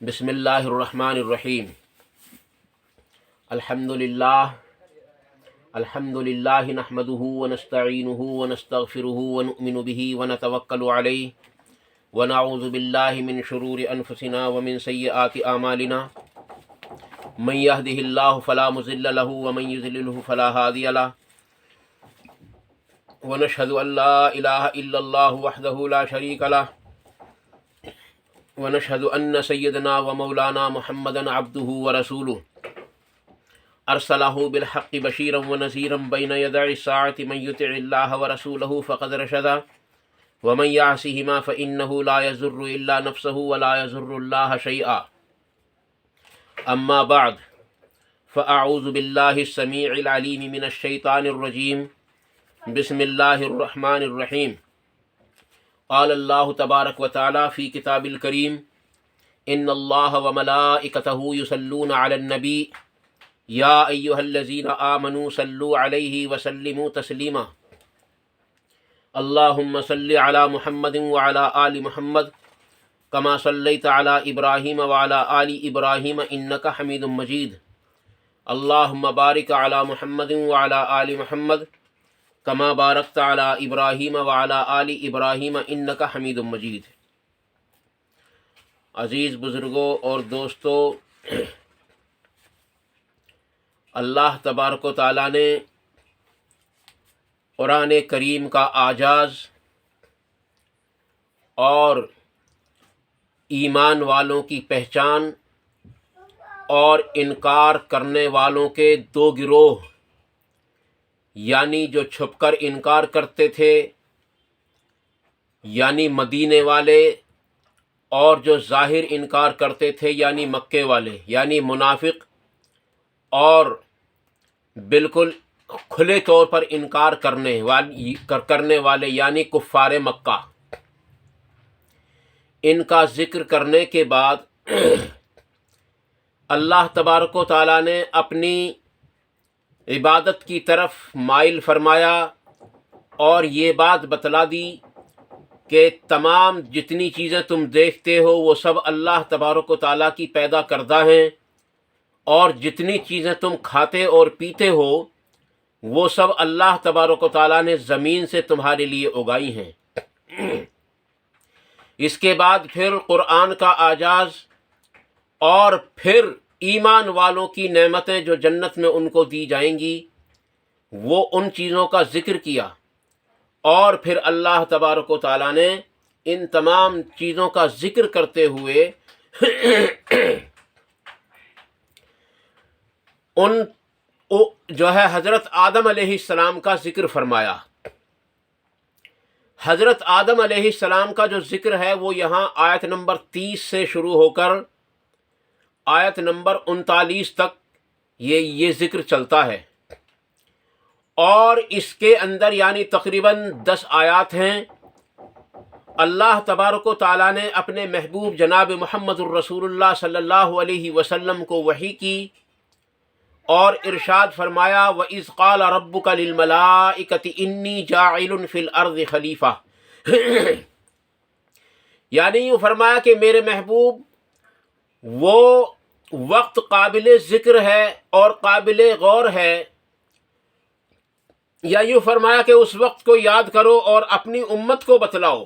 بسم اللہ الرحمن الرحیم الحمد للہ نحمده ونستعینه ونستغفره ونؤمن به ونتوکل علیہ ونعوذ باللہ من شرور انفسنا ومن سیئات اعمالنا من يهده اللہ فلا مضل له ومن يضلل فلا هادی له ونشهد ان لا الہ الا اللہ وحدہ لا شریک له ونشهد ان سیدنا ومولانا محمدا عبده ورسوله ارسلہ بالحق بشیرا ونذیرا بین یدع الساعة من یطع اللہ ورسولہ فقد رشد ومن یعصہما فإنہ لا یضر الا نفسہ ولا یضر اللہ شیئا اما بعد فاعوذ باللہ السمیع العلیم من الشیطان الرجیم بسم اللہ الرحمن الرحیم قال اللہ تبارک و تعالی فی کتاب الکریم ان اللہ وملائکتہ یصلون علی النبی یا ایہا الذین آمنوا صلوا علیہ وسلموا تسلیما اللہم صل علی محمد وعلی آل محمد کما صلیت علی ابراہیم وعلی آل ابراہیم انک حمید مجید اللہم بارک علی محمد وعلی آل محمد کما بارکت علی ابراہیم وعلی آل ابراہیم انک حمید مجید۔ عزیز بزرگوں اور دوستو، اللہ تبارک و تعالیٰ نے قرآن کریم کا اعجاز اور ایمان والوں کی پہچان اور انکار کرنے والوں کے دو گروہ، یعنی جو چھپ کر انکار کرتے تھے یعنی مدینے والے، اور جو ظاہر انکار کرتے تھے یعنی مکے والے، یعنی منافق اور بالکل کھلے طور پر انکار کرنے والے یعنی کفار مکہ۔ ان کا ذکر کرنے کے بعد اللہ تبارک و تعالیٰ نے اپنی عبادت کی طرف مائل فرمایا اور یہ بات بتلا دی کہ تمام جتنی چیزیں تم دیکھتے ہو وہ سب اللہ تبارک و تعالیٰ کی پیدا کردہ ہیں، اور جتنی چیزیں تم کھاتے اور پیتے ہو وہ سب اللہ تبارک و تعالیٰ نے زمین سے تمہارے لیے اگائی ہیں۔ اس کے بعد پھر قرآن کا اعجاز اور پھر ایمان والوں کی نعمتیں جو جنت میں ان کو دی جائیں گی، وہ ان چیزوں کا ذکر کیا، اور پھر اللہ تبارک و تعالیٰ نے ان تمام چیزوں کا ذکر کرتے ہوئے ان جو ہے حضرت آدم علیہ السلام کا ذکر فرمایا۔ حضرت آدم علیہ السلام کا جو ذکر ہے وہ یہاں آیت نمبر 30 سے شروع ہو کر آیت نمبر 39 تک یہ ذکر چلتا ہے، اور اس کے اندر یعنی تقریباً 10 آیات ہیں۔ اللہ تبارک و تعالیٰ نے اپنے محبوب جناب محمد الرسول اللہ صلی اللہ علیہ وسلم کو وحی کی اور ارشاد فرمایا وَإِذْ قَالَ رَبُّكَ لِلْمَلَائِكَةِ إِنِّي جَاعِلٌ فِي الْأَرْضِ خَلِيفَةً، یعنی یوں فرمایا کہ میرے محبوب وہ وقت قابل ذکر ہے اور قابل غور ہے، یا یوں فرمایا کہ اس وقت کو یاد کرو اور اپنی امت کو بتلاؤ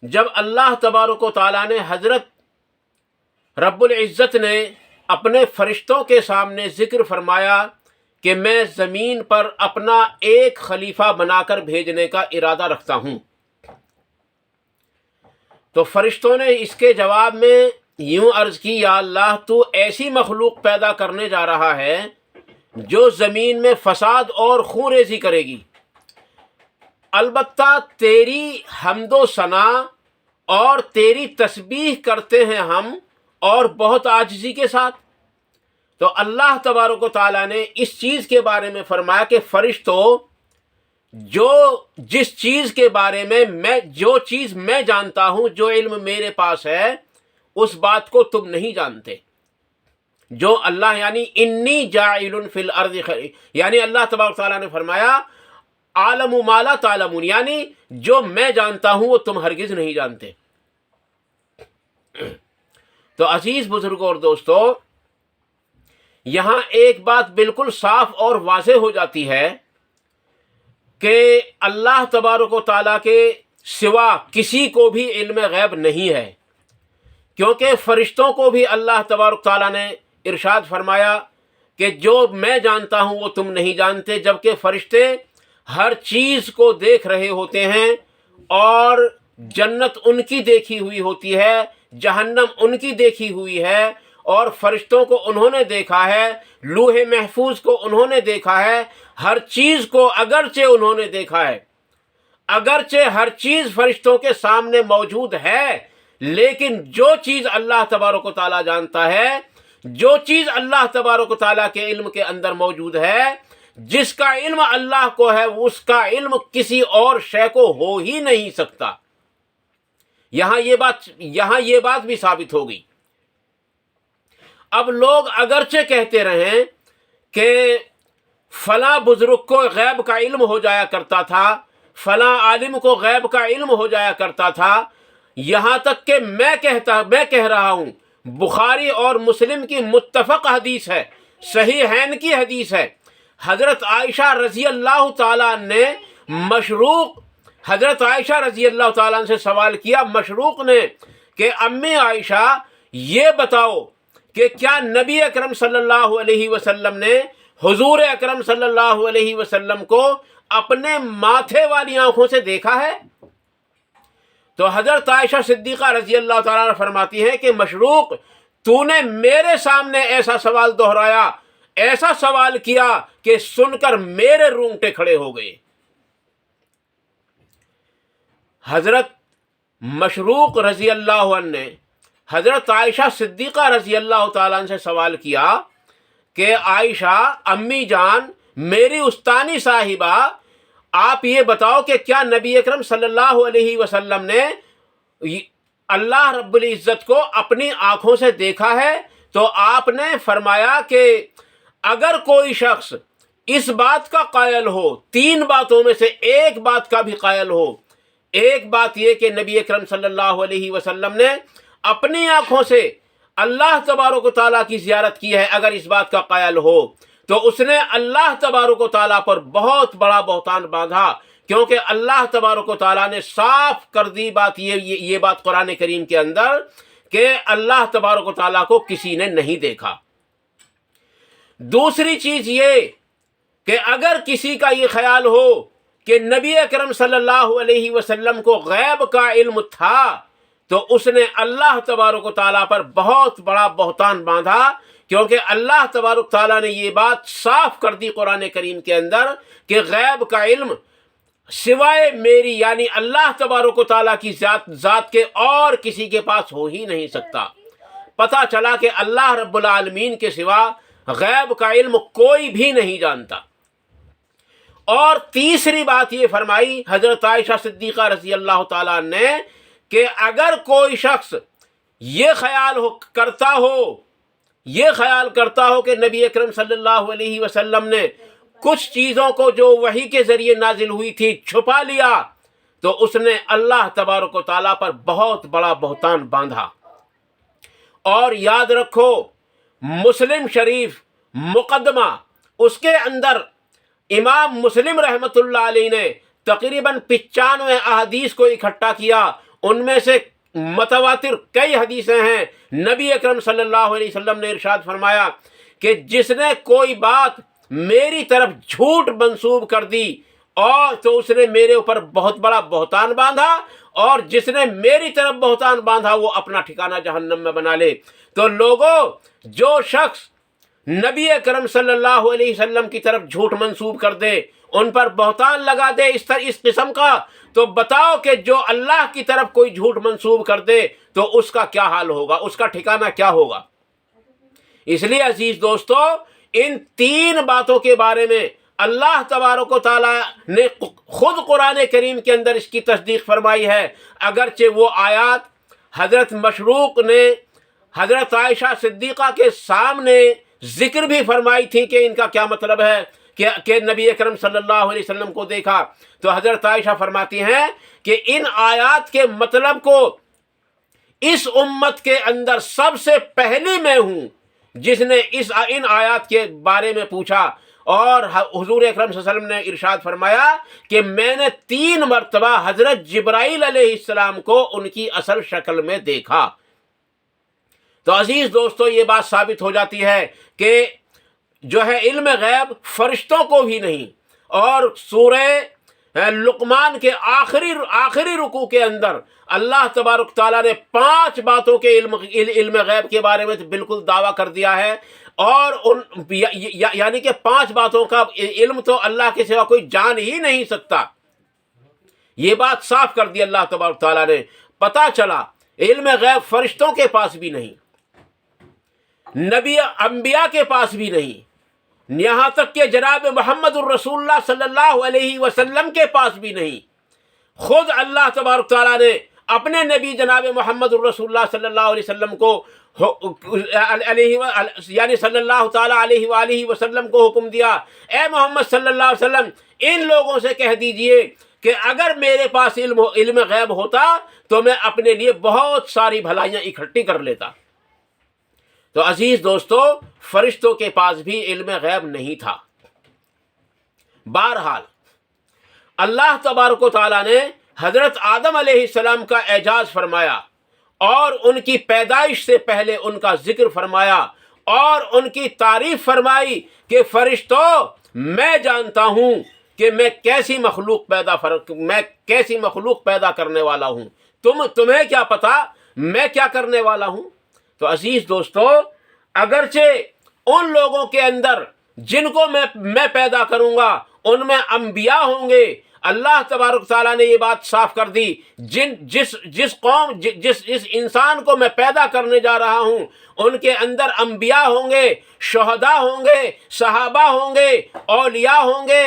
جب اللہ تبارک و تعالیٰ نے حضرت رب العزت نے اپنے فرشتوں کے سامنے ذکر فرمایا کہ میں زمین پر اپنا ایک خلیفہ بنا کر بھیجنے کا ارادہ رکھتا ہوں، تو فرشتوں نے اس کے جواب میں یوں عرض کی یا اللہ تو ایسی مخلوق پیدا کرنے جا رہا ہے جو زمین میں فساد اور خون ریزی کرے گی، البتہ تیری حمد و ثنا اور تیری تسبیح کرتے ہیں ہم، اور بہت عاجزی کے ساتھ۔ تو اللہ تبارک و تعالیٰ نے اس چیز کے بارے میں فرمایا کہ فرشتوں جس چیز کے بارے میں جو چیز میں جانتا ہوں، جو علم میرے پاس ہے، اس بات کو تم نہیں جانتے۔ جو اللہ یعنی انی جاعل فی الارض یعنی اللہ تبارک و تعالیٰ نے فرمایا عالم ما لا تعلمون، یعنی جو میں جانتا ہوں وہ تم ہرگز نہیں جانتے۔ تو عزیز بزرگوں اور دوستو، یہاں ایک بات بالکل صاف اور واضح ہو جاتی ہے کہ اللہ تبارک و تعالیٰ کے سوا کسی کو بھی علم غیب نہیں ہے، کیونکہ فرشتوں کو بھی اللہ تبارک تعالیٰ نے ارشاد فرمایا کہ جو میں جانتا ہوں وہ تم نہیں جانتے، جبکہ فرشتے ہر چیز کو دیکھ رہے ہوتے ہیں، اور جنت ان کی دیکھی ہوئی ہوتی ہے، جہنم ان کی دیکھی ہوئی ہے، اور فرشتوں کو انہوں نے دیکھا ہے، لوح محفوظ کو انہوں نے دیکھا ہے، ہر چیز کو اگرچہ انہوں نے دیکھا ہے، اگرچہ ہر چیز فرشتوں کے سامنے موجود ہے، لیکن جو چیز اللہ تبارک و تعالیٰ جانتا ہے، جو چیز اللہ تبارک و تعالیٰ کے علم کے اندر موجود ہے، جس کا علم اللہ کو ہے اس کا علم کسی اور شے کو ہو ہی نہیں سکتا۔ یہاں یہ بات بھی ثابت ہو گئی۔ اب لوگ اگرچہ کہتے رہیں کہ فلاں بزرگ کو غیب کا علم ہو جایا کرتا تھا، فلاں عالم کو غیب کا علم ہو جایا کرتا تھا، یہاں تک کہ میں کہہ رہا ہوں، بخاری اور مسلم کی متفق حدیث ہے، صحیحین کی حدیث ہے، حضرت عائشہ رضی اللہ تعالیٰ نے حضرت عائشہ رضی اللہ تعالیٰ سے سوال کیا، مشروق نے، کہ امی عائشہ یہ بتاؤ کہ کیا نبی اکرم صلی اللہ علیہ وسلم نے حضور اکرم صلی اللہ علیہ وسلم کو اپنے ماتھے والی آنکھوں سے دیکھا ہے؟ تو حضرت عائشہ صدیقہ رضی اللہ تعالیٰ عنہ فرماتی ہیں کہ مشروق، تو نے میرے سامنے ایسا سوال دہرایا، ایسا سوال کیا کہ سن کر میرے رونگٹے کھڑے ہو گئے۔ حضرت مشروق رضی اللہ عنہ نے حضرت عائشہ صدیقہ رضی اللہ تعالیٰ عنہ سے سوال کیا کہ عائشہ امی جان، میری استانی صاحبہ، آپ یہ بتاؤ کہ کیا نبی اکرم صلی اللہ علیہ وسلم نے اللہ رب العزت کو اپنی آنکھوں سے دیکھا ہے؟ تو آپ نے فرمایا کہ اگر کوئی شخص اس بات کا قائل ہو، تین باتوں میں سے ایک بات کا بھی قائل ہو، ایک بات یہ کہ نبی اکرم صلی اللہ علیہ وسلم نے اپنی آنکھوں سے اللہ تبارک و تعالیٰ کی زیارت کی ہے، اگر اس بات کا قائل ہو تو اس نے اللہ تبارک و تعالیٰ پر بہت بڑا بہتان باندھا، کیونکہ اللہ تبارک و تعالیٰ نے صاف کر دی بات یہ بات قرآن کریم کے اندر کہ اللہ تبارک و تعالیٰ کو کسی نے نہیں دیکھا۔ دوسری چیز یہ کہ اگر کسی کا یہ خیال ہو کہ نبی اکرم صلی اللہ علیہ وسلم کو غیب کا علم تھا تو اس نے اللہ تبارک و تعالیٰ پر بہت بڑا بہتان باندھا، کیونکہ اللہ تبارک تعالیٰ نے یہ بات صاف کر دی قرآن کریم کے اندر کہ غیب کا علم سوائے میری یعنی اللہ تبارک و تعالیٰ کی ذات کے اور کسی کے پاس ہو ہی نہیں سکتا۔ پتہ چلا کہ اللہ رب العالمین کے سوا غیب کا علم کوئی بھی نہیں جانتا۔ اور تیسری بات یہ فرمائی حضرت عائشہ صدیقہ رضی اللہ تعالیٰ نے کہ اگر کوئی شخص یہ خیال کرتا ہو کہ نبی اکرم صلی اللہ علیہ وسلم نے کچھ چیزوں کو جو وحی کے ذریعے نازل ہوئی تھی چھپا لیا، تو اس نے اللہ تبارک و تعالیٰ پر بہت بڑا بہتان باندھا۔ اور یاد رکھو، مسلم شریف مقدمہ، اس کے اندر امام مسلم رحمۃ اللہ علیہ نے تقریباً 95 احادیث کو اکٹھا کیا، ان میں سے متواتر کئی حدیثیں ہیں۔ نبی اکرم صلی اللہ علیہ وسلم نے ارشاد فرمایا کہ جس نے کوئی بات میری طرف جھوٹ منسوب کر دی اور تو اس نے میرے اوپر بہت بڑا بہتان باندھا، اور جس نے میری طرف بہتان باندھا وہ اپنا ٹھکانہ جہنم میں بنا لے۔ تو لوگوں، جو شخص نبی اکرم صلی اللہ علیہ وسلم کی طرف جھوٹ منسوب کر دے، ان پر بہتان لگا دے اس قسم کا، تو بتاؤ کہ جو اللہ کی طرف کوئی جھوٹ منسوب کر دے تو اس کا کیا حال ہوگا، اس کا ٹھکانہ کیا ہوگا۔ اس لیے عزیز دوستو، ان تین باتوں کے بارے میں اللہ تبارک و تعالیٰ نے خود قرآن کریم کے اندر اس کی تصدیق فرمائی ہے، اگرچہ وہ آیات حضرت مشروق نے حضرت عائشہ صدیقہ کے سامنے ذکر بھی فرمائی تھی کہ ان کا کیا مطلب ہے کہ نبی اکرم صلی اللہ علیہ وسلم کو دیکھا، تو حضرت عائشہ فرماتی ہیں کہ ان آیات کے مطلب کو اس امت کے اندر سب سے پہلی میں ہوں جس نے ان آیات کے بارے میں پوچھا، اور حضور اکرم صلی اللہ علیہ وسلم نے ارشاد فرمایا کہ میں نے 3 مرتبہ حضرت جبرائیل علیہ السلام کو ان کی اصل شکل میں دیکھا۔ تو عزیز دوستو، یہ بات ثابت ہو جاتی ہے کہ جو ہے علم غیب فرشتوں کو بھی نہیں، اور سورہ لقمان کے آخری رکوع کے اندر اللہ تبارک تعالیٰ نے 5 باتوں کے علم غیب کے بارے میں بالکل دعویٰ کر دیا ہے، اور یعنی کہ 5 باتوں کا علم تو اللہ کے سوا کوئی جان ہی نہیں سکتا۔ یہ بات صاف کر دی اللہ تبارک تعالیٰ نے۔ پتہ چلا علم غیب فرشتوں کے پاس بھی نہیں، نبی انبیاء کے پاس بھی نہیں، یہاں تک کہ جناب محمد الرسول اللہ صلی اللہ علیہ وسلم کے پاس بھی نہیں۔ خود اللہ تبارک تعالیٰ نے اپنے نبی جناب محمد الرسول اللہ صلی اللہ علیہ وسلم کو یعنی صلی اللہ تعالیٰ علیہ وآلہ وسلم کو حکم دیا، اے محمد صلی اللہ علیہ وسلم ان لوگوں سے کہہ دیجئے کہ اگر میرے پاس علم غیب ہوتا تو میں اپنے لیے بہت ساری بھلائیاں اکٹھی کر لیتا۔ تو عزیز دوستو، فرشتوں کے پاس بھی علم غیب نہیں تھا۔ بہرحال اللہ تبارک و تعالیٰ نے حضرت آدم علیہ السلام کا اعجاز فرمایا، اور ان کی پیدائش سے پہلے ان کا ذکر فرمایا، اور ان کی تعریف فرمائی کہ فرشتوں، میں جانتا ہوں کہ میں کیسی مخلوق پیدا کرنے والا ہوں، تمہیں کیا پتا میں کیا کرنے والا ہوں۔ تو عزیز دوستو، اگرچہ ان لوگوں کے اندر جن کو میں پیدا کروں گا ان میں انبیاء ہوں گے، اللہ تبارک تعالیٰ نے یہ بات صاف کر دی، جس انسان کو میں پیدا کرنے جا رہا ہوں ان کے اندر انبیاء ہوں گے، شہداء ہوں گے، صحابہ ہوں گے، اولیاء ہوں گے،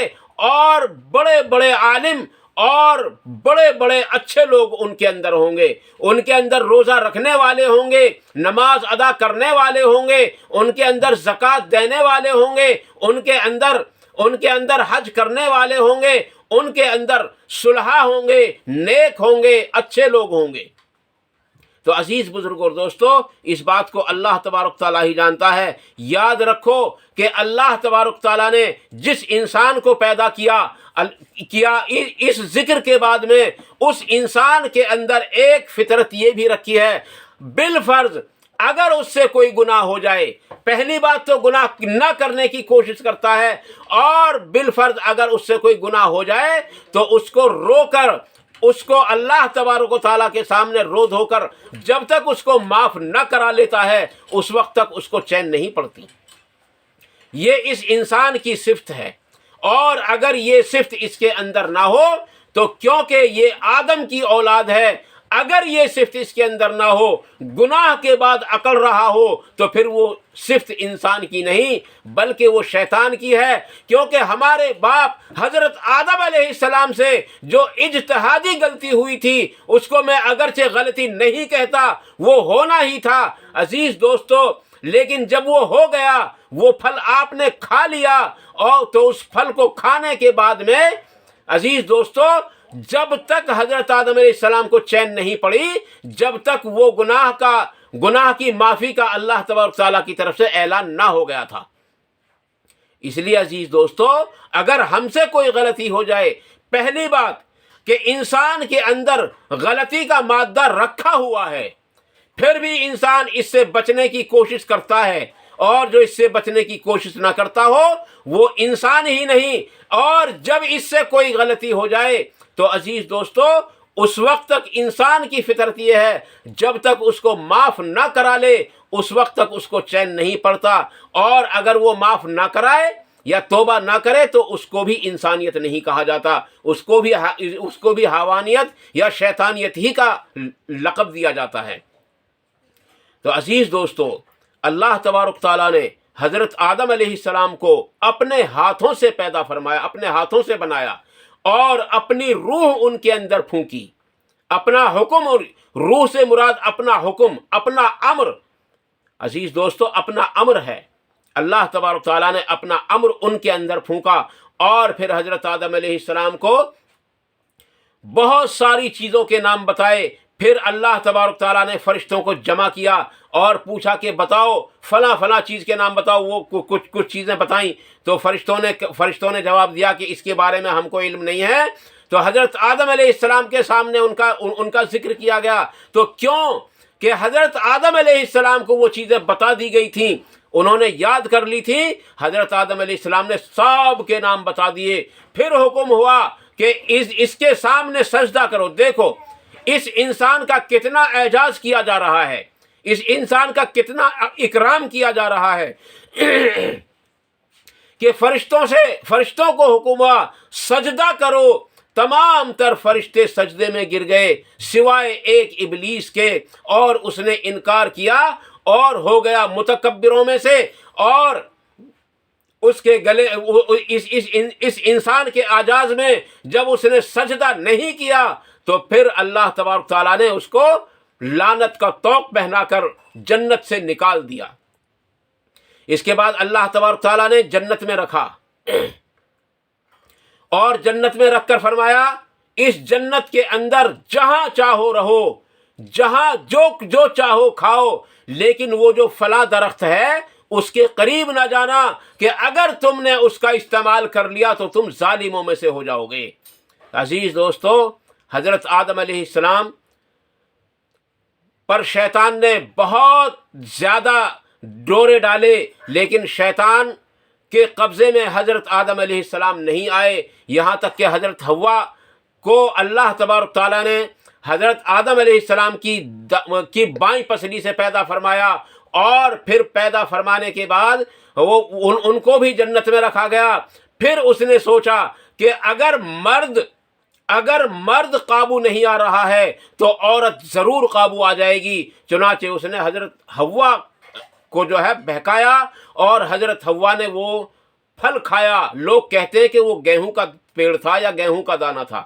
اور بڑے بڑے عالم اور بڑے بڑے اچھے لوگ ان کے اندر ہوں گے۔ ان کے اندر روزہ رکھنے والے ہوں گے، نماز ادا کرنے والے ہوں گے، ان کے اندر زکوٰۃ دینے والے ہوں گے، ان کے اندر حج کرنے والے ہوں گے، ان کے اندر صلحاء ہوں گے، نیک ہوں گے، اچھے لوگ ہوں گے۔ تو عزیز بزرگوں اور دوستو، اس بات کو اللہ تبارک تعالیٰ ہی جانتا ہے۔ یاد رکھو کہ اللہ تبارک تعالیٰ نے جس انسان کو پیدا کیا اس ذکر کے بعد میں اس انسان کے اندر ایک فطرت یہ بھی رکھی ہے، بالفرض اگر اس سے کوئی گناہ ہو جائے، پہلی بات تو گناہ نہ کرنے کی کوشش کرتا ہے، اور بالفرض اگر اس سے کوئی گناہ ہو جائے تو اس کو رو کر، اس کو اللہ تبارک و تعالیٰ کے سامنے رو دھو کر جب تک اس کو معاف نہ کرا لیتا ہے اس وقت تک اس کو چین نہیں پڑتی۔ یہ اس انسان کی صفت ہے، اور اگر یہ صفت اس کے اندر نہ ہو تو کیونکہ یہ آدم کی اولاد ہے، اگر یہ صفت اس کے اندر نہ ہو، گناہ کے بعد اکڑ رہا ہو، تو پھر وہ صفت انسان کی نہیں بلکہ وہ شیطان کی ہے۔ کیونکہ ہمارے باپ حضرت آدم علیہ السلام سے جو اجتہادی غلطی ہوئی تھی اس کو میں اگرچہ غلطی نہیں کہتا، وہ ہونا ہی تھا عزیز دوستو، لیکن جب وہ ہو گیا، وہ پھل آپ نے کھا لیا، اور تو اس پھل کو کھانے کے بعد میں عزیز دوستو جب تک حضرت آدم علیہ السلام کو چین نہیں پڑی، جب تک وہ گناہ کی معافی کا اللہ تبارک تعالیٰ کی طرف سے اعلان نہ ہو گیا تھا۔ اس لیے عزیز دوستو، اگر ہم سے کوئی غلطی ہو جائے، پہلی بات کہ انسان کے اندر غلطی کا مادہ رکھا ہوا ہے، پھر بھی انسان اس سے بچنے کی کوشش کرتا ہے، اور جو اس سے بچنے کی کوشش نہ کرتا ہو وہ انسان ہی نہیں۔ اور جب اس سے کوئی غلطی ہو جائے تو عزیز دوستو اس وقت تک انسان کی فطرت یہ ہے، جب تک اس کو معاف نہ کرا لے اس وقت تک اس کو چین نہیں پڑتا، اور اگر وہ معاف نہ کرائے یا توبہ نہ کرے تو اس کو بھی انسانیت نہیں کہا جاتا، اس کو بھی حیوانیت یا شیطانیت ہی کا لقب دیا جاتا ہے۔ تو عزیز دوستو، اللہ تبارک تعالیٰ نے حضرت آدم علیہ السلام کو اپنے ہاتھوں سے پیدا فرمایا، اپنے ہاتھوں سے بنایا، اور اپنی روح ان کے اندر پھونکی، اپنا حکم، اور روح سے مراد اپنا حکم، اپنا امر، عزیز دوستو اپنا امر ہے، اللہ تبارک تعالیٰ نے اپنا امر ان کے اندر پھونکا اور پھر حضرت آدم علیہ السلام کو بہت ساری چیزوں کے نام بتائے. پھر اللہ تبارک تعالیٰ نے فرشتوں کو جمع کیا اور پوچھا کہ بتاؤ فلاں فلاں چیز کے نام بتاؤ. وہ کچھ چیزیں بتائیں تو فرشتوں نے جواب دیا کہ اس کے بارے میں ہم کو علم نہیں ہے. تو حضرت آدم علیہ السلام کے سامنے ان کا ذکر کیا گیا. تو کیوں کہ حضرت آدم علیہ السلام کو وہ چیزیں بتا دی گئی تھیں, انہوں نے یاد کر لی تھی. حضرت آدم علیہ السلام نے سب کے نام بتا دیے. پھر حکم ہوا کہ اس کے سامنے سجدہ کرو. دیکھو اس انسان کا کتنا اعزاز کیا جا رہا ہے, اس انسان کا کتنا اکرام کیا جا رہا ہے کہ فرشتوں کو حکم ہوا سجدہ کرو. تمام تر فرشتے سجدے میں گر گئے سوائے ایک ابلیس کے, اور اس نے انکار کیا اور ہو گیا متکبروں میں سے. اور اس کے گلے اس انسان کے اعجاز میں جب اس نے سجدہ نہیں کیا تو پھر اللہ تبارک تعالیٰ نے اس کو لعنت کا طوق پہنا کر جنت سے نکال دیا. اس کے بعد اللہ تبارک تعالیٰ نے جنت میں رکھا اور جنت میں رکھ کر فرمایا اس جنت کے اندر جہاں چاہو رہو, جہاں جو چاہو کھاؤ, لیکن وہ جو فلاں درخت ہے اس کے قریب نہ جانا کہ اگر تم نے اس کا استعمال کر لیا تو تم ظالموں میں سے ہو جاؤ گے. عزیز دوستو, حضرت آدم علیہ السلام پر شیطان نے بہت زیادہ ڈورے ڈالے, لیکن شیطان کے قبضے میں حضرت آدم علیہ السلام نہیں آئے. یہاں تک کہ حضرت حوا کو اللہ تبارک تعالیٰ نے حضرت آدم علیہ السلام کی بائیں پسلی سے پیدا فرمایا, اور پھر پیدا فرمانے کے بعد ان کو بھی جنت میں رکھا گیا. پھر اس نے سوچا کہ اگر مرد قابو نہیں آ رہا ہے تو عورت ضرور قابو آ جائے گی. چنانچہ اس نے حضرت حوا کو جو ہے بہکایا اور حضرت حوا نے وہ پھل کھایا. لوگ کہتے ہیں کہ وہ گیہوں کا پیڑ تھا یا گیہوں کا دانہ تھا.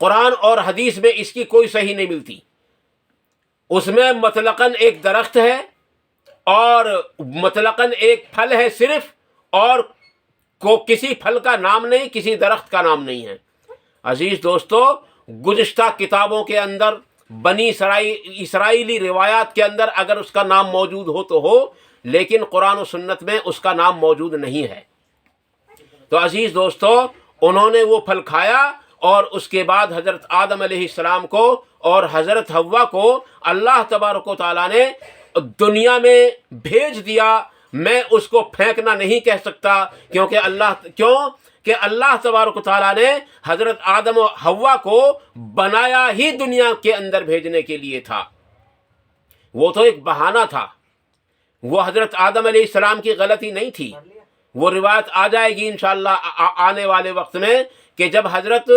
قرآن اور حدیث میں اس کی کوئی صحیح نہیں ملتی. اس میں مطلقاً ایک درخت ہے اور مطلقاً ایک پھل ہے صرف, اور کسی پھل کا نام نہیں, کسی درخت کا نام نہیں ہے. عزیز دوستو, گزشتہ کتابوں کے اندر بنی اسرائیلی روایات کے اندر اگر اس کا نام موجود ہو تو ہو, لیکن قرآن و سنت میں اس کا نام موجود نہیں ہے. تو عزیز دوستو, انہوں نے وہ پھل کھایا اور اس کے بعد حضرت آدم علیہ السلام کو اور حضرت حوا کو اللہ تبارک و تعالیٰ نے دنیا میں بھیج دیا. میں اس کو پھینکنا نہیں کہہ سکتا کہ اللہ تبارک و تعالیٰ نے حضرت آدم و حوا کو بنایا ہی دنیا کے اندر بھیجنے کے لیے تھا. وہ تو ایک بہانہ تھا, وہ حضرت آدم علیہ السلام کی غلطی نہیں تھی. وہ روایت آ جائے گی انشاءاللہ آنے والے وقت میں کہ جب حضرت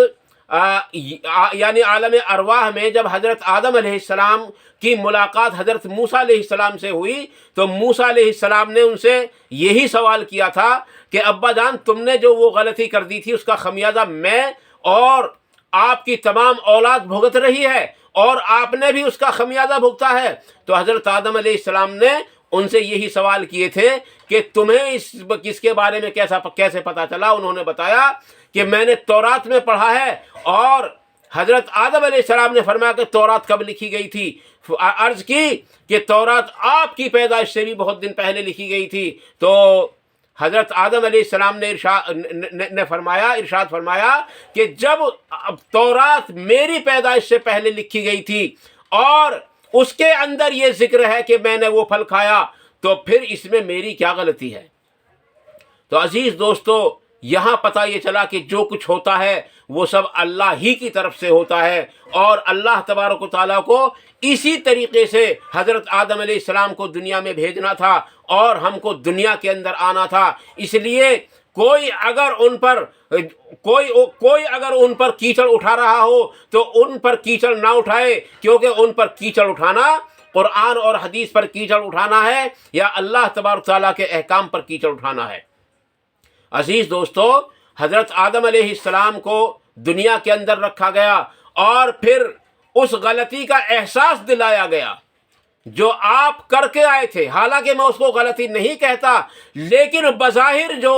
یعنی عالم ارواح میں جب حضرت آدم علیہ السلام کی ملاقات حضرت موسیٰ علیہ السلام سے ہوئی تو موسیٰ علیہ السلام نے ان سے یہی سوال کیا تھا کہ ابا جان تم نے جو وہ غلطی کر دی تھی اس کا خمیازہ میں اور آپ کی تمام اولاد بھگت رہی ہے اور آپ نے بھی اس کا خمیازہ بھگتا ہے. تو حضرت آدم علیہ السلام نے ان سے یہی سوال کیے تھے کہ تمہیں کس کے بارے میں کیسے پتا چلا. انہوں نے بتایا کہ میں نے تورات میں پڑھا ہے. اور حضرت آدم علیہ السلام نے فرمایا کہ تورات کب لکھی گئی تھی. عرض کی کہ تورات آپ کی پیدائش سے بھی بہت دن پہلے لکھی گئی تھی. تو حضرت آدم علیہ السلام نے ارشاد فرمایا کہ جب تورات میری پیدائش سے پہلے لکھی گئی تھی اور اس کے اندر یہ ذکر ہے کہ میں نے وہ پھل کھایا تو پھر اس میں میری کیا غلطی ہے. تو عزیز دوستو, یہاں پتہ یہ چلا کہ جو کچھ ہوتا ہے وہ سب اللہ ہی کی طرف سے ہوتا ہے, اور اللہ تبارک و تعالیٰ کو اسی طریقے سے حضرت آدم علیہ السلام کو دنیا میں بھیجنا تھا اور ہم کو دنیا کے اندر آنا تھا. اس لیے کوئی اگر ان پر کیچڑ اٹھا رہا ہو تو ان پر کیچڑ نہ اٹھائے, کیونکہ ان پر کیچڑ اٹھانا قرآن اور حدیث پر کیچڑ اٹھانا ہے یا اللہ تبارک تعالیٰ کے احکام پر کیچڑ اٹھانا ہے. عزیز دوستو, حضرت آدم علیہ السلام کو دنیا کے اندر رکھا گیا اور پھر اس غلطی کا احساس دلایا گیا جو آپ کر کے آئے تھے، حالانکہ میں اس کو غلطی نہیں کہتا، لیکن بظاہر جو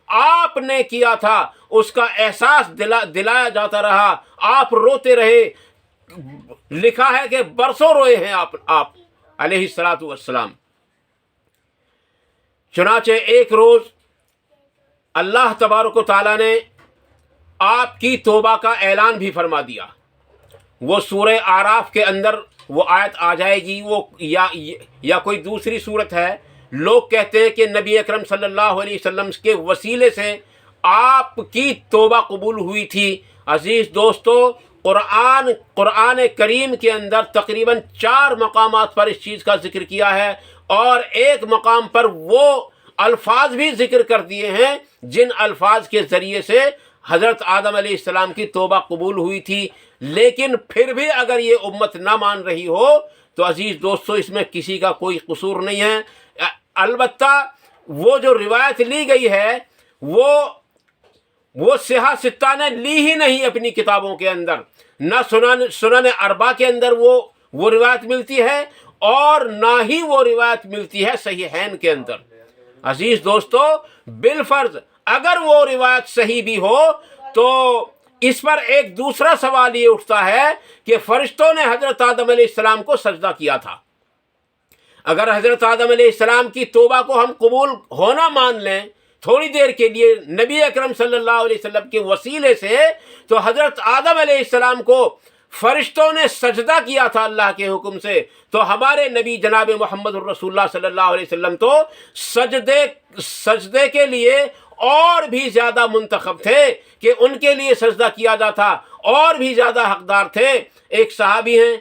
آپ نے کیا تھا اس کا احساس دلایا جاتا رہا، آپ روتے رہے، لکھا ہے کہ برسوں روئے ہیں آپ علیہ الصلاۃ والسلام۔ چنانچہ ایک روز اللہ تبارک و تعالیٰ نے آپ کی توبہ کا اعلان بھی فرما دیا۔ وہ سورہ اعراف کے اندر وہ آیت آ جائے گی، وہ یا کوئی دوسری صورت ہے۔ لوگ کہتے ہیں کہ نبی اکرم صلی اللہ علیہ وسلم کے وسیلے سے آپ کی توبہ قبول ہوئی تھی۔ عزیز دوستو، قرآن کریم کے اندر تقریباً 4 مقامات پر اس چیز کا ذکر کیا ہے، اور ایک مقام پر وہ الفاظ بھی ذکر کر دیے ہیں جن الفاظ کے ذریعے سے حضرت آدم علیہ السلام کی توبہ قبول ہوئی تھی۔ لیکن پھر بھی اگر یہ امت نہ مان رہی ہو تو عزیز دوستو اس میں کسی کا کوئی قصور نہیں ہے۔ البتہ وہ جو روایت لی گئی ہے وہ صحیح ستہ نے لی ہی نہیں اپنی کتابوں کے اندر، نہ سنن اربعہ کے اندر وہ روایت ملتی ہے، اور نہ ہی وہ روایت ملتی ہے صحیحین کے اندر۔ عزیز دوستو، بالفرض اگر وہ روایت صحیح بھی ہو تو اس پر ایک دوسرا سوال یہ اٹھتا ہے کہ فرشتوں نے حضرت آدم علیہ السلام کو سجدہ کیا تھا۔ اگر حضرت آدم علیہ السلام کی توبہ کو ہم قبول ہونا مان لیں تھوڑی دیر کے لیے نبی اکرم صلی اللہ علیہ وسلم کے وسیلے سے، تو حضرت آدم علیہ السلام کو فرشتوں نے سجدہ کیا تھا اللہ کے حکم سے، تو ہمارے نبی جناب محمد الرسول اللہ صلی اللہ علیہ وسلم تو سجدے کے لیے اور بھی زیادہ منتخب تھے کہ ان کے لیے سجدہ کیا جاتا، اور بھی زیادہ حقدار تھے۔ ایک صحابی ہیں،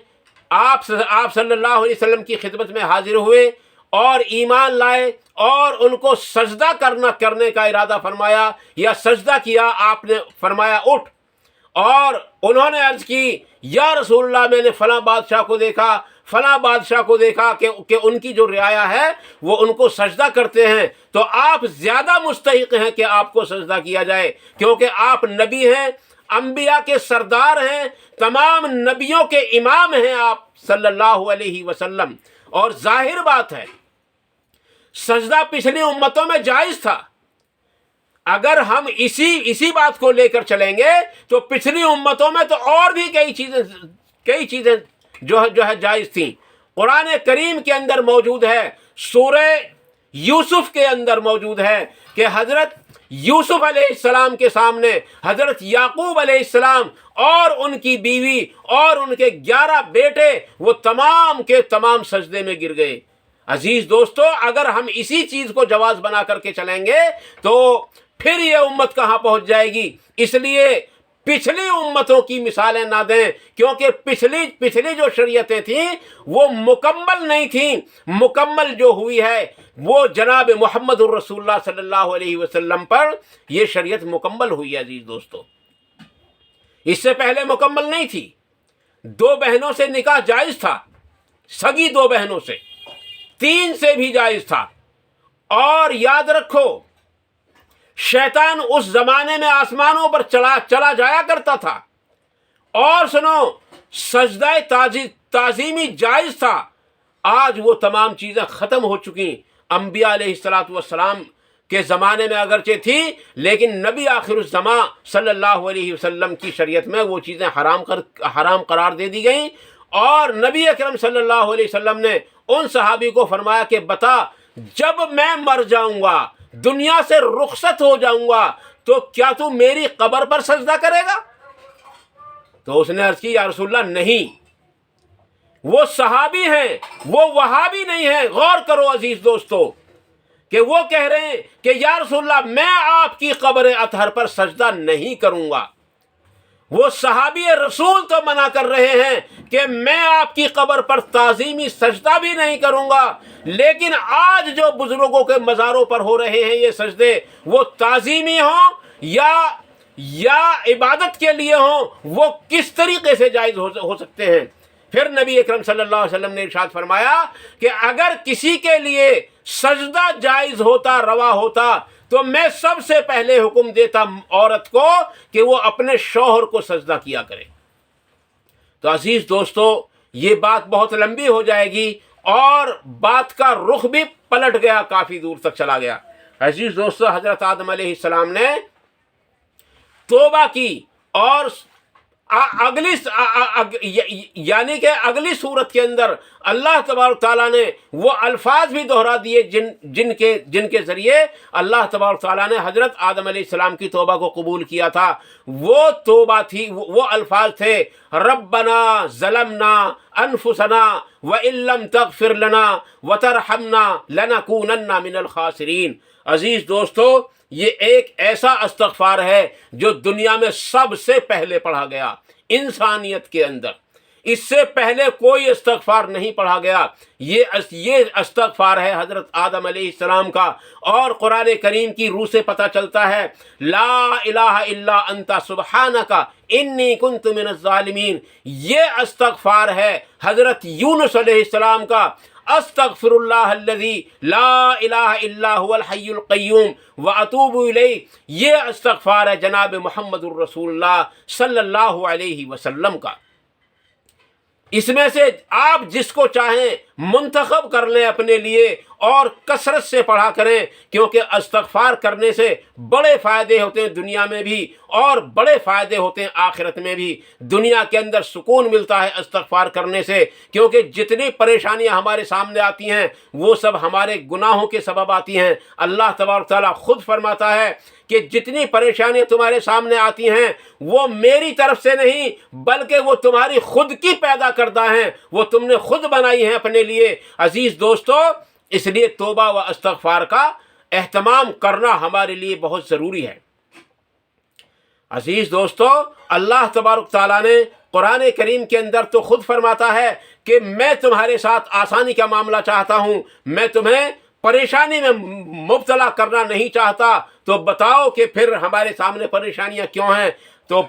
آپ صلی اللہ علیہ وسلم کی خدمت میں حاضر ہوئے اور ایمان لائے، اور ان کو سجدہ کرنے کا ارادہ فرمایا یا سجدہ کیا۔ آپ نے فرمایا اٹھ، اور انہوں نے عرض کی یا رسول اللہ، میں نے فلاں بادشاہ کو دیکھا کہ ان کی جو رعایا ہے وہ ان کو سجدہ کرتے ہیں، تو آپ زیادہ مستحق ہیں کہ آپ کو سجدہ کیا جائے، کیونکہ آپ نبی ہیں، انبیاء کے سردار ہیں، تمام نبیوں کے امام ہیں آپ صلی اللہ علیہ وسلم۔ اور ظاہر بات ہے سجدہ پچھلی امتوں میں جائز تھا۔ اگر ہم اسی بات کو لے کر چلیں گے تو پچھلی امتوں میں تو اور بھی کئی چیزیں جو ہے جائز تھیں۔ قرآن کریم کے اندر موجود ہے، سورہ یوسف کے اندر موجود ہے کہ حضرت یوسف علیہ السلام کے سامنے حضرت یعقوب علیہ السلام اور ان کی بیوی اور ان کے 11 بیٹے وہ تمام کے تمام سجدے میں گر گئے۔ عزیز دوستو، اگر ہم اسی چیز کو جواز بنا کر کے چلیں گے تو پھر یہ امت کہاں پہنچ جائے گی۔ اس لیے پچھلی امتوں کی مثالیں نہ دیں، کیونکہ پچھلی جو شریعتیں تھیں وہ مکمل نہیں تھیں۔ مکمل جو ہوئی ہے وہ جناب محمد الرسول اللہ صلی اللہ علیہ وسلم پر یہ شریعت مکمل ہوئی ہے۔ عزیز دوستو، اس سے پہلے مکمل نہیں تھی۔ 2 بہنوں سے نکاح جائز تھا، سگی 2 بہنوں سے، 3 سے بھی جائز تھا۔ اور یاد رکھو، شیطان اس زمانے میں آسمانوں پر چلا جایا کرتا تھا۔ اور سنو، سجدہ تعظیمی جائز تھا۔ آج وہ تمام چیزیں ختم ہو چکی۔ انبیاء علیہ السلام کے زمانے میں اگرچہ تھی، لیکن نبی آخر الزماں صلی اللہ علیہ وسلم کی شریعت میں وہ چیزیں حرام قرار دے دی گئیں۔ اور نبی اکرم صلی اللہ علیہ وسلم نے ان صحابی کو فرمایا کہ بتا، جب میں مر جاؤں گا، دنیا سے رخصت ہو جاؤں گا، تو کیا تو میری قبر پر سجدہ کرے گا؟ تو اس نے عرض کی یا رسول اللہ نہیں۔ وہ صحابی ہیں، وہ وہابی نہیں ہیں۔ غور کرو عزیز دوستو کہ وہ کہہ رہے ہیں کہ یا رسول اللہ میں آپ کی قبر اطہر پر سجدہ نہیں کروں گا۔ وہ صحابی رسول تو منع کر رہے ہیں کہ میں آپ کی قبر پر تعظیمی سجدہ بھی نہیں کروں گا، لیکن آج جو بزرگوں کے مزاروں پر ہو رہے ہیں یہ سجدے، وہ تعظیمی ہوں یا عبادت کے لیے ہوں، وہ کس طریقے سے جائز ہو سکتے ہیں؟ پھر نبی اکرم صلی اللہ علیہ وسلم نے ارشاد فرمایا کہ اگر کسی کے لیے سجدہ جائز ہوتا، روا ہوتا، تو میں سب سے پہلے حکم دیتا عورت کو کہ وہ اپنے شوہر کو سجدہ کیا کرے۔ تو عزیز دوستو، یہ بات بہت لمبی ہو جائے گی اور بات کا رخ بھی پلٹ گیا، کافی دور تک چلا گیا۔ عزیز دوستو، حضرت آدم علیہ السلام نے توبہ کی اور یعنی کہ اگلی صورت کے اندر اللہ تبارک تعالیٰ نے وہ الفاظ بھی دہرا دیے جن کے ذریعے اللہ تبارک تعالیٰ نے حضرت آدم علیہ السلام کی توبہ کو قبول کیا تھا۔ وہ توبہ تھی، وہ الفاظ تھے، ربنا ظلمنا انفسنا وان لم تغفر لنا وترحمنا لنکونن من الخاسرین۔ عزیز دوستو، یہ ایک ایسا استغفار ہے جو دنیا میں سب سے پہلے پڑھا گیا انسانیت کے اندر۔ اس سے پہلے کوئی استغفار نہیں پڑھا گیا۔ یہ استغفار ہے حضرت آدم علیہ السلام کا، اور قرآن کریم کی روح سے پتہ چلتا ہے لا الہ الا انت سبحانک انی کنت من الظالمین۔ یہ استغفار ہے حضرت یونس علیہ السلام کا، استغفر اللہ الذی لا الہ الا هو الحی القیوم واتوب الیہ۔ یہ استغفار ہے جناب محمد الرسول اللہ صلی اللہ علیہ وسلم کا۔ اس میں سے آپ جس کو چاہیں منتخب کر لیں اپنے لیے اور کثرت سے پڑھا کریں، کیونکہ استغفار کرنے سے بڑے فائدے ہوتے ہیں دنیا میں بھی اور بڑے فائدے ہوتے ہیں آخرت میں بھی۔ دنیا کے اندر سکون ملتا ہے استغفار کرنے سے، کیونکہ جتنی پریشانیاں ہمارے سامنے آتی ہیں وہ سب ہمارے گناہوں کے سبب آتی ہیں۔ اللہ تبارک تعالیٰ خود فرماتا ہے کہ جتنی پریشانیاں تمہارے سامنے آتی ہیں وہ میری طرف سے نہیں بلکہ وہ تمہاری خود کی پیدا کردہ ہیں، وہ تم نے خود بنائی ہیں اپنے لیے۔ عزیز دوستو، اس لیے توبہ و استغفار کا اہتمام کرنا ہمارے لیے بہت ضروری ہے۔ عزیز دوستو، اللہ تبارک تعالیٰ نے قرآن کریم کے اندر تو خود فرماتا ہے کہ میں تمہارے ساتھ آسانی کا معاملہ چاہتا ہوں، میں تمہیں پریشانی میں مبتلا کرنا نہیں چاہتا۔ تو بتاؤ کہ پھر ہمارے سامنے پریشانیاں کیوں ہیں؟ تو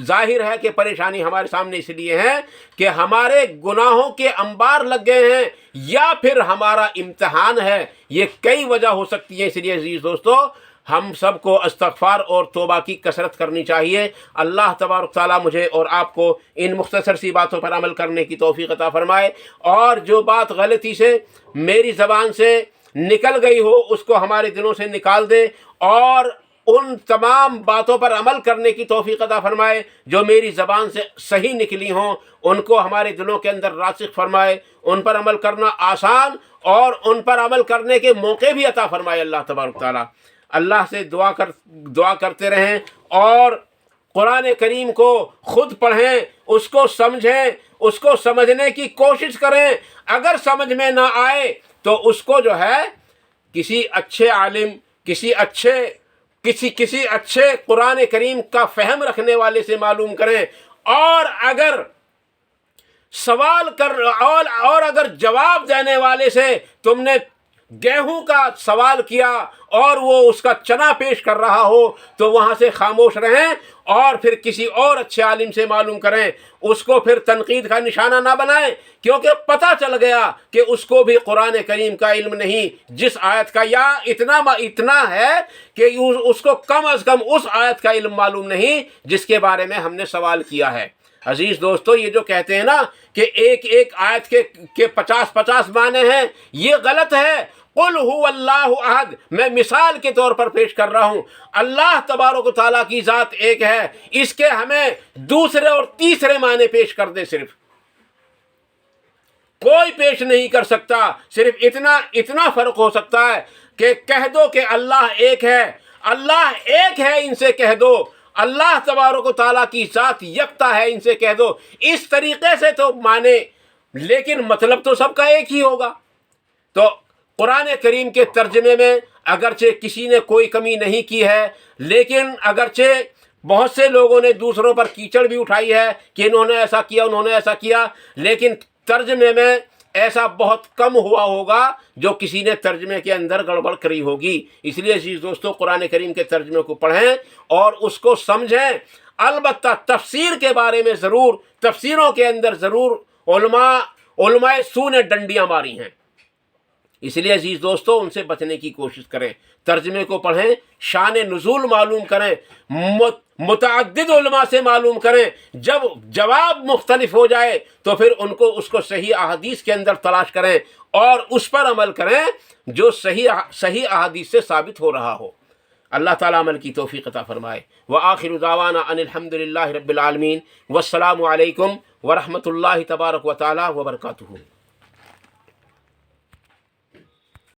ظاہر ہے کہ پریشانی ہمارے سامنے اس لیے ہے کہ ہمارے گناہوں کے انبار لگ گئے ہیں یا پھر ہمارا امتحان ہے۔ یہ کئی وجہ ہو سکتی ہے۔ اس لیے عزیز دوستو، ہم سب کو استغفار اور توبہ کی کثرت کرنی چاہیے۔ اللہ تبارک تعالیٰ مجھے اور آپ کو ان مختصر سی باتوں پر عمل کرنے کی توفیق عطا فرمائے، اور جو بات غلطی سے میری زبان سے نکل گئی ہو اس کو ہمارے دلوں سے نکال دے، اور ان تمام باتوں پر عمل کرنے کی توفیق عطا فرمائے جو میری زبان سے صحیح نکلی ہوں، ان کو ہمارے دلوں کے اندر راسخ فرمائے، ان پر عمل کرنا آسان اور ان پر عمل کرنے کے موقع بھی عطا فرمائے اللہ تبارک تعالیٰ۔ اللہ سے دعا کرتے رہیں اور قرآن کریم کو خود پڑھیں، اس کو سمجھیں، اس کو سمجھنے کی کوشش کریں۔ اگر سمجھ میں نہ آئے تو اس کو جو ہے کسی اچھے عالم، کسی اچھے قرآن کریم کا فہم رکھنے والے سے معلوم کریں، اور اگر سوال اور اگر جواب دینے والے سے تم نے گیہوں کا سوال کیا اور وہ اس کا چنا پیش کر رہا ہو تو وہاں سے خاموش رہیں اور پھر کسی اور اچھے عالم سے معلوم کریں۔ اس کو پھر تنقید کا نشانہ نہ بنائیں، کیونکہ پتہ چل گیا کہ اس کو بھی قرآن کریم کا علم نہیں، جس آیت کا، یا اتنا ہے کہ اس کو کم از کم اس آیت کا علم معلوم نہیں جس کے بارے میں ہم نے سوال کیا ہے۔ عزیز دوستو، یہ جو کہتے ہیں نا کہ ایک آیت کے 50 معنی ہیں، یہ غلط ہے۔ قل هو اللہ احد، میں مثال کے طور پر پیش کر رہا ہوں۔ اللہ تبارک و تعالیٰ کی ذات ایک ہے، اس کے ہمیں دوسرے اور تیسرے معنی پیش کر دے، صرف کوئی پیش نہیں کر سکتا۔ صرف اتنا فرق ہو سکتا ہے کہ کہہ دو کہ اللہ ایک ہے، اللہ ایک ہے، ان سے کہہ دو اللہ تبارک و تعالیٰ کی ذات یکتا ہے، ان سے کہہ دو۔ اس طریقے سے تو مانے، لیکن مطلب تو سب کا ایک ہی ہوگا۔ تو قرآن کریم کے ترجمے میں اگرچہ کسی نے کوئی کمی نہیں کی ہے، لیکن اگرچہ بہت سے لوگوں نے دوسروں پر کیچڑ بھی اٹھائی ہے کہ انہوں نے ایسا کیا، انہوں نے ایسا کیا، لیکن ترجمے میں ایسا بہت کم ہوا ہوگا جو کسی نے ترجمے کے اندر گڑبڑ کری ہوگی۔ اس لیے عزیز دوستو، قرآن کریم کے ترجمے کو پڑھیں اور اس کو سمجھیں۔ البتہ تفسیر کے بارے میں ضرور، تفسیروں کے اندر ضرور علماء سو نے ڈنڈیاں ماری ہیں، اس لیے عزیز دوستو ان سے بچنے کی کوشش کریں۔ ترجمے کو پڑھیں، شان نزول معلوم کریں، متعدد علماء سے معلوم کریں. جب جواب مختلف ہو جائے تو پھر اس کو صحیح احادیث کے اندر تلاش کریں اور اس پر عمل کریں جو صحیح احادیث سے ثابت ہو رہا ہو. اللہ تعالیٰ عمل کی توفیق عطا فرمائے. وآخر دعوانا ان الحمد للہ رب العالمین. والسلام علیکم ورحمۃ اللہ تبارک و تعالی وبرکاتہ.